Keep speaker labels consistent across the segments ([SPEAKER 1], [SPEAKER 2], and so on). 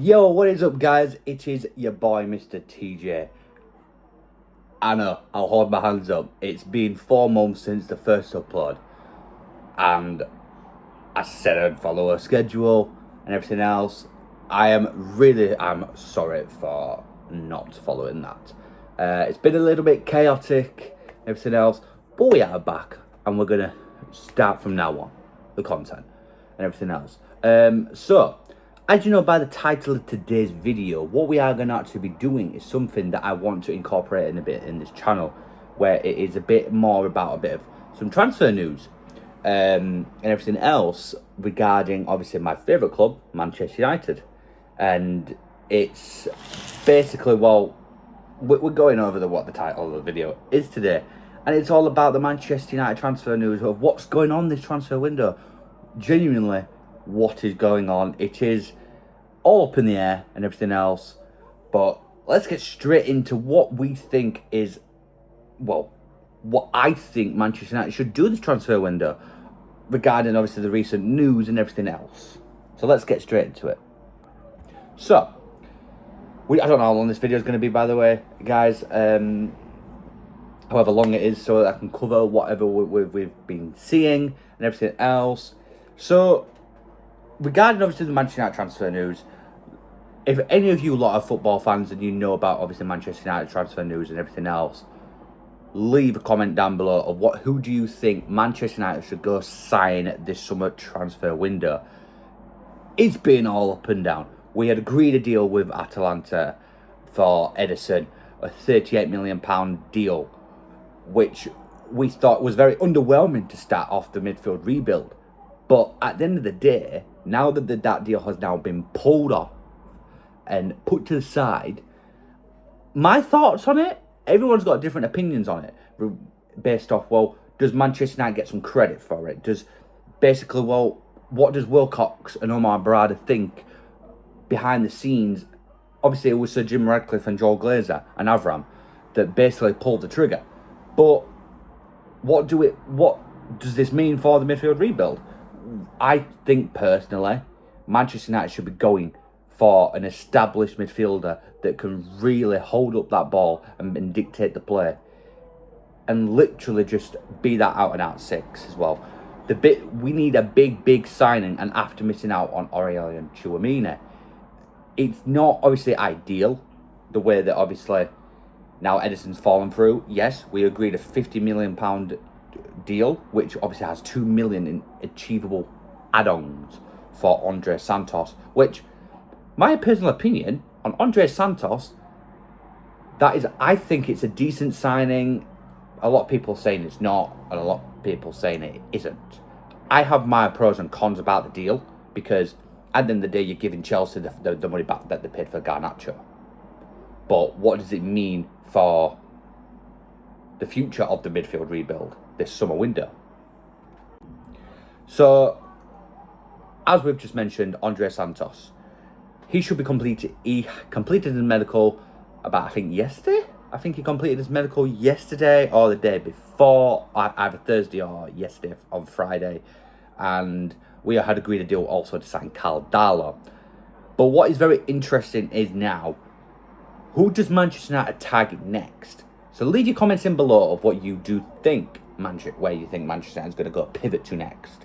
[SPEAKER 1] Yo, what is up, guys? It is your boy, Mr. TJ. I know, I'll hold my hands up. It's been 4 months since the first upload, and I said I'd follow a schedule and everything else. I'm sorry for not following that. It's been a little bit chaotic, everything else, but we are back, and we're gonna start from now on, the content and everything else. So, as you know by the title of today's video, what we are going to actually be doing is something that I want to incorporate in a bit in this channel, where it is a bit more about a bit of some transfer news and everything else regarding, obviously, my favourite club, Manchester United. And it's basically, well, we're going over what the title of the video is today, and it's all about the Manchester United transfer news of what's going on this transfer window. Genuinely, what is going on. It is all up in the air and everything else, but let's get straight into what we think is, well, what I think Manchester United should do this transfer window regarding, obviously, the recent news and everything else. So let's get straight into it. So, I don't know how long this video is going to be, by the way, guys, however long it is, so that I can cover whatever we've been seeing and everything else. So, regarding, obviously, the Manchester United transfer news, if any of you lot of football fans and you know about, obviously, Manchester United transfer news and everything else, leave a comment down below of who do you think Manchester United should go sign this summer transfer window. It's been all up and down. We had agreed a deal with Atalanta for Ederson, a £38 million deal, which we thought was very underwhelming to start off the midfield rebuild. But at the end of the day, now that that deal has now been pulled off and put to the side, my thoughts on it, everyone's got different opinions on it, based off, well, does Manchester United get some credit for it? Basically, well, what does Wilcox and Omar Barada think behind the scenes? Obviously, it was Sir Jim Radcliffe and Joel Glazer and Avram that basically pulled the trigger. But what does this mean for the midfield rebuild? I think, personally, Manchester United should be going for an established midfielder that can really hold up that ball and dictate the play, and literally just be that out-and-out 6 as well. We need a big signing, and after missing out on Aurelien Tchouameni, it's not obviously ideal, the way that obviously now Ederson's fallen through. Yes, we agreed a £50 million deal, which obviously has $2 million in achievable add-ons for Andre Santos, which, my personal opinion on Andre Santos, I think it's a decent signing. A lot of people saying it's not, and a lot of people saying it isn't. I have my pros and cons about the deal, because at the end of the day, you're giving Chelsea the money back that they paid for Garnacho. But what does it mean for the future of the midfield rebuild this summer window? So, as we've just mentioned, Andre Santos, he should be completed. He completed his medical about, I think, yesterday. I think he completed his medical yesterday or the day before, either Thursday or yesterday on Friday. And we had agreed a deal also to sign Carl Darlow. But what is very interesting is now, who does Manchester United target next? So leave your comments in below of what you do think, where you think Manchester United is going to go pivot to next.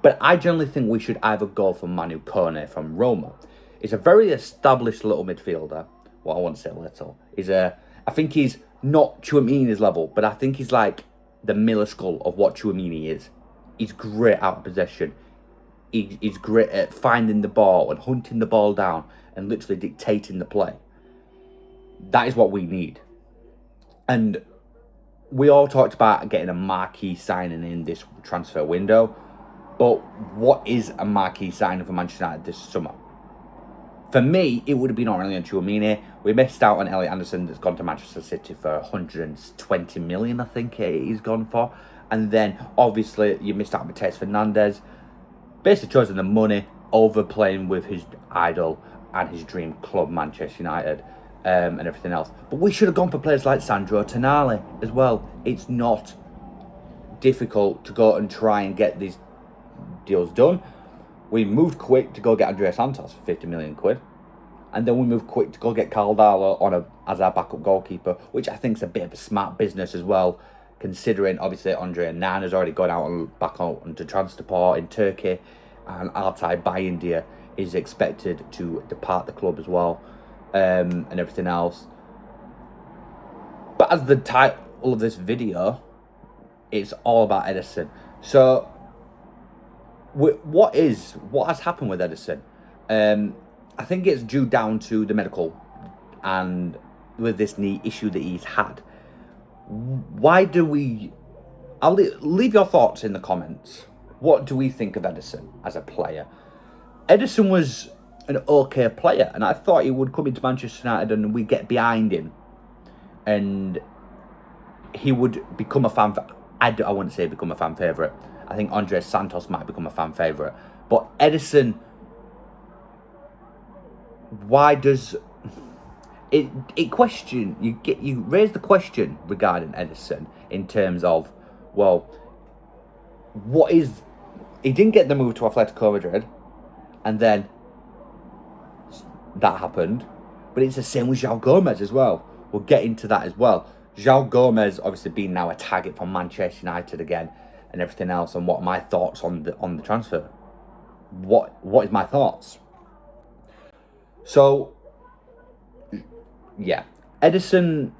[SPEAKER 1] But I generally think we should either go for Manu Kone from Roma. He's a very established little midfielder. Well, I won't say little. I think he's not Tchouameni's level, but I think he's like the Miller Skull of what Tchouameni is. He's great out of possession. He's great at finding the ball and hunting the ball down and literally dictating the play. That is what we need. And we all talked about getting a marquee signing in this transfer window. But what is a marquee signing for Manchester United this summer? For me, it would have been Aurelien Tchouameni. We missed out on Elliot Anderson, that's gone to Manchester City for 120 million, I think he's gone for. And then, obviously, you missed out on Mateus Fernandes. Basically chosen the money over playing with his idol and his dream club, Manchester United, and everything else. But we should have gone for players like Sandro Tonali as well. It's not difficult to go and try and get these deals done. We moved quick to go get Andrea Santos for 50 million quid. And then we moved quick to go get Carl Darlow as our backup goalkeeper, which I think is a bit of a smart business as well, considering obviously Andre Nana's already gone out and back out into Transport in Turkey, and Altay Bayindir is expected to depart the club as well, and everything else. But as the title of this video, it's all about Ederson. So, what has happened with Ederson? I think it's due down to the medical and with this knee issue that he's had. Why do we... I'll leave your thoughts in the comments. What do we think of Ederson as a player? Ederson was an okay player, and I thought he would come into Manchester United and we'd get behind him. And he would become a fan... I wouldn't say become a fan favourite. I think Andre Santos might become a fan favourite. But Ederson... Why does you raise the question regarding Ederson in terms of, well, what is... He didn't get the move to Atletico Madrid, and then that happened. But it's the same with João Gomez as well. We'll get into that as well. João Gomez obviously being now a target for Manchester United again and everything else, and what are my thoughts on the transfer? What is my thoughts? So, yeah, Ederson,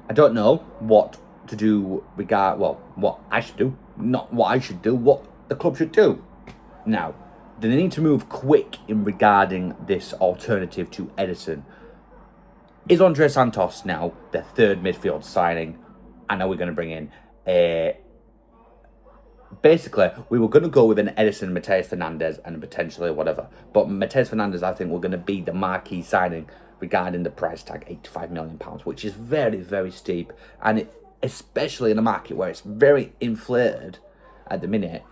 [SPEAKER 1] I don't know what to do what I should do, not what I should do, what the club should do. Now, they need to move quick in regarding this alternative to Ederson. Is Andre Santos now the third midfield signing? I know we're going to bring in basically, we were going to go with an Ederson, Mateus Fernandes, and potentially whatever. But Mateus Fernandes, I think, we're going to be the marquee signing regarding the price tag, £85 million, which is very, very steep. And especially in a market where it's very inflated at the minute,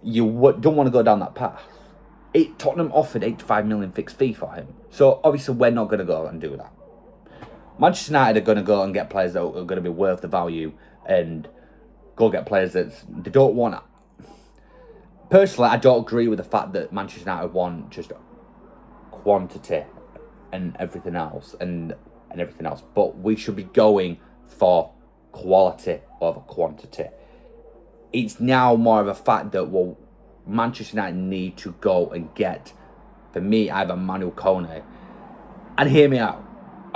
[SPEAKER 1] you don't want to go down that path. Tottenham offered £85 million fixed fee for him. So, obviously, we're not going to go and do that. Manchester United are going to go and get players that are going to be worth the value and go get players that they don't want. Personally, I don't agree with the fact that Manchester United want just quantity and everything else, but we should be going for quality over quantity. It's now more of a fact that, well, Manchester United need to go and get, for me, either Manuel Kone, and hear me out,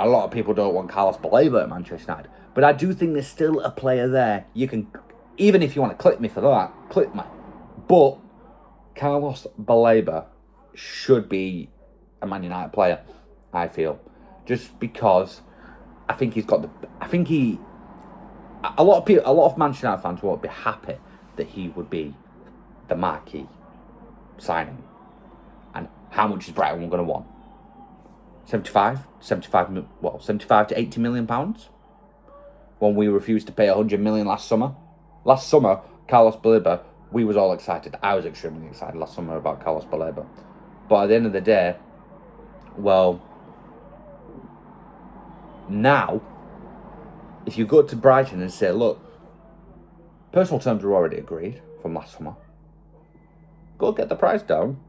[SPEAKER 1] a lot of people don't want Carlos Baleba at Manchester United, but I do think there's still a player there. You can, even if you want to click me for that, click me. But Carlos Baleba should be a Man United player, I feel. Just because I think he's got the... A lot of Manchester United fans won't be happy that he would be the marquee signing. And how much is Brighton going to want? 75 to 80 million pounds? When we refused to pay 100 million last summer. Last summer, Carlos Baleba, we was all excited. I was extremely excited last summer about Carlos Baleba. But at the end of the day, well, now, if you go to Brighton and say, look, personal terms were already agreed from last summer, go get the price down.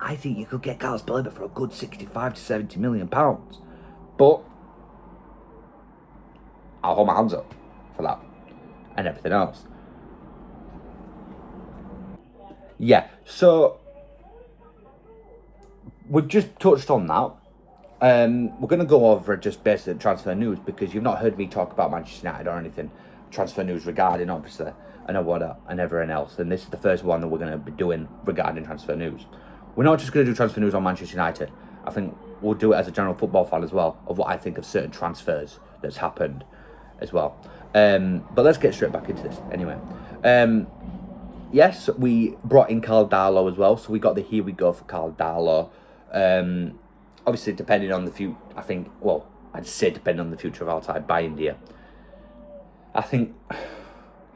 [SPEAKER 1] I think you could get Carlos Baleba for a good 65 to 70 million pounds. But I'll hold my hands up for that and everything else. Yeah, so we've just touched on that. We're going to go over just basic transfer news because you've not heard me talk about Manchester United or anything. Transfer news regarding, obviously, and everything else. And this is the first one that we're going to be doing regarding transfer news. We're not just going to do transfer news on Manchester United. I think we'll do it as a general football fan as well, of what I think of certain transfers that's happened as well. But let's get straight back into this anyway. Yes, we brought in Carl Darlow as well, so we got the here we go for Carl Darlow. Obviously, depending on the future, I think, well, I'd say depending on the future of Altay Bayindir. I think,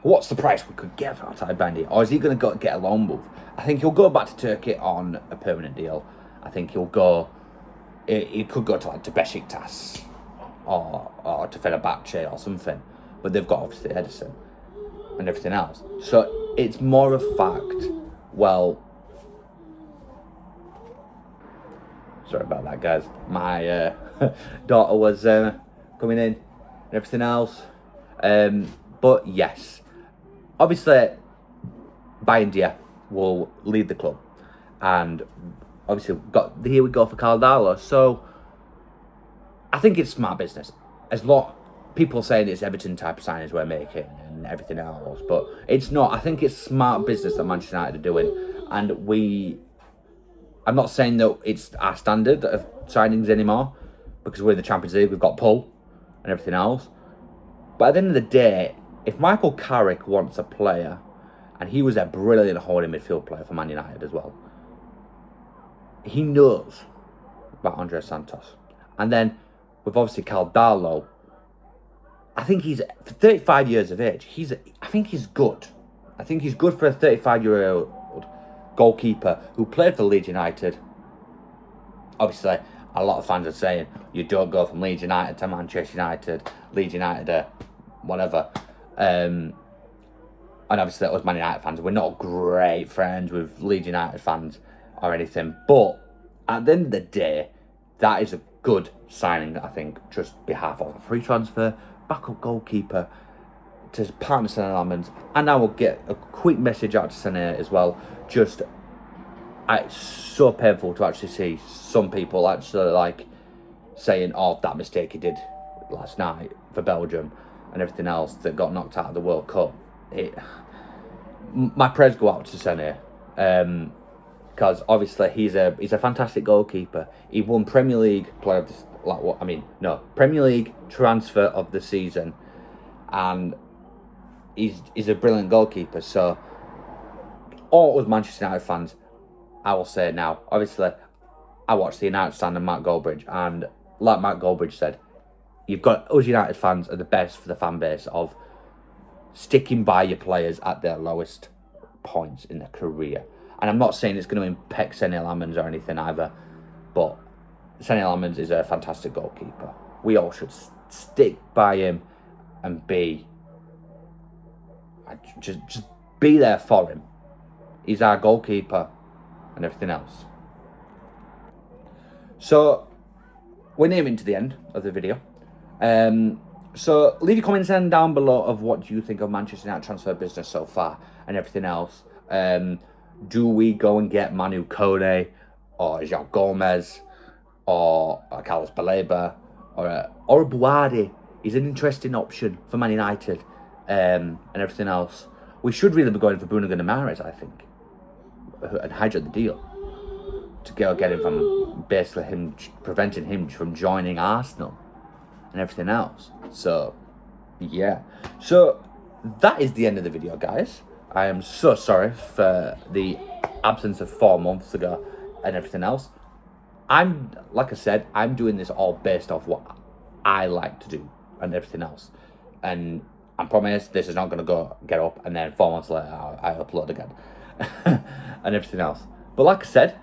[SPEAKER 1] what's the price we could get for Altay Bayindir? Or is he going to get a loan move? I think he'll go back to Turkey on a permanent deal. I think he'll go, he could go to like to Besiktas or to Fenerbahce or something. But they've got obviously Ederson and everything else. So it's more a fact. Well, sorry about that, guys. My daughter was coming in and everything else. But yes, obviously, Bayendier will lead the club, and obviously here we go for Caldalo. So I think it's smart business. As lot people saying it's Everton type of signings we're making and everything else, but it's not. I think it's smart business that Manchester United are doing, and I'm not saying that it's our standard of signings anymore, because we're in the Champions League, we've got pull and everything else. But at the end of the day, if Michael Carrick wants a player, and he was a brilliant holding midfield player for Man United as well, he knows about Andres Santos. And then with obviously Caldalo, I think he's 35 years of age. I think he's good. I think he's good for a 35-year-old goalkeeper who played for Leeds United. Obviously, a lot of fans are saying you don't go from Leeds United to Manchester United, Leeds United, whatever. And obviously, us Man United fans, we're not great friends with Leeds United fans or anything. But at the end of the day, that is a good signing, I think, just behalf of a free transfer, backup goalkeeper to partner Sonny Lamans. And I will get a quick message out to Sonny as well. Just, it's so painful to actually see some people actually like saying, oh, that mistake he did last night for Belgium and everything else that got knocked out of the World Cup. My prayers go out to Sonny, because obviously he's a fantastic goalkeeper. He won Premier League player of the, Premier League transfer of the season, and he's a brilliant goalkeeper. So all us Manchester United fans, I will say now, obviously I watched the United stand and Matt Goldbridge, and like Matt Goldbridge said, you've got us United fans are the best for the fan base of sticking by your players at their lowest points in their career. And I'm not saying it's going to impact Sonny Lamans or anything either, but Sonny Lamans is a fantastic goalkeeper. We all should stick by him and just be there for him. He's our goalkeeper and everything else. So we're nearing to the end of the video. So leave your comments down below of what you think of Manchester United transfer business so far and everything else. Do we go and get Manu Kone or João Gomez or Carlos Baleba or Buhari? He's an interesting option for Man United and everything else. We should really be going for Bruno Guimaraes, I think, and hijack the deal to go get him from basically preventing him from joining Arsenal and everything else. So, yeah. So, that is the end of the video, guys. I am so sorry for the absence of 4 months ago and everything else. Like I said, I'm doing this all based off what I like to do and everything else. And I promise this is not going to get up and then 4 months later I upload again and everything else. But like I said,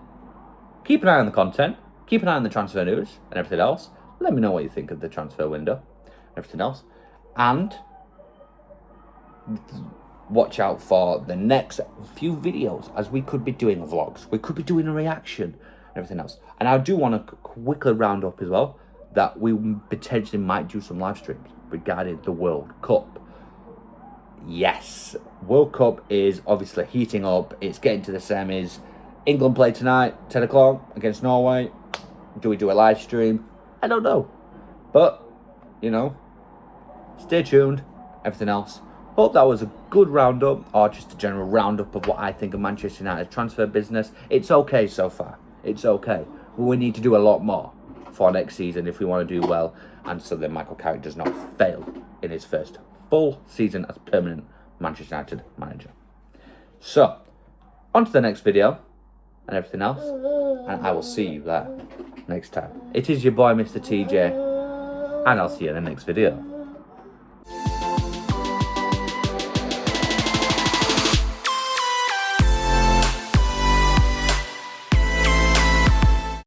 [SPEAKER 1] keep an eye on the content, keep an eye on the transfer news and everything else. Let me know what you think of the transfer window and everything else. And watch out for the next few videos, as we could be doing vlogs. We could be doing a reaction and everything else. And I do want to quickly round up as well that we potentially might do some live streams regarding the World Cup. Yes, World Cup is obviously heating up. It's getting to the semis. England play tonight, 10 o'clock against Norway. Do we do a live stream? I don't know. But, stay tuned. Everything else. Hope that was a good roundup, or just a general roundup of what I think of Manchester United transfer business. It's okay so far. It's okay. But we need to do a lot more for next season if we want to do well, and so that Michael Carrick does not fail in his first full season as permanent Manchester United manager. So, on to the next video and everything else, and I will see you there next time. It is your boy, Mr. TJ, and I'll see you in the next video.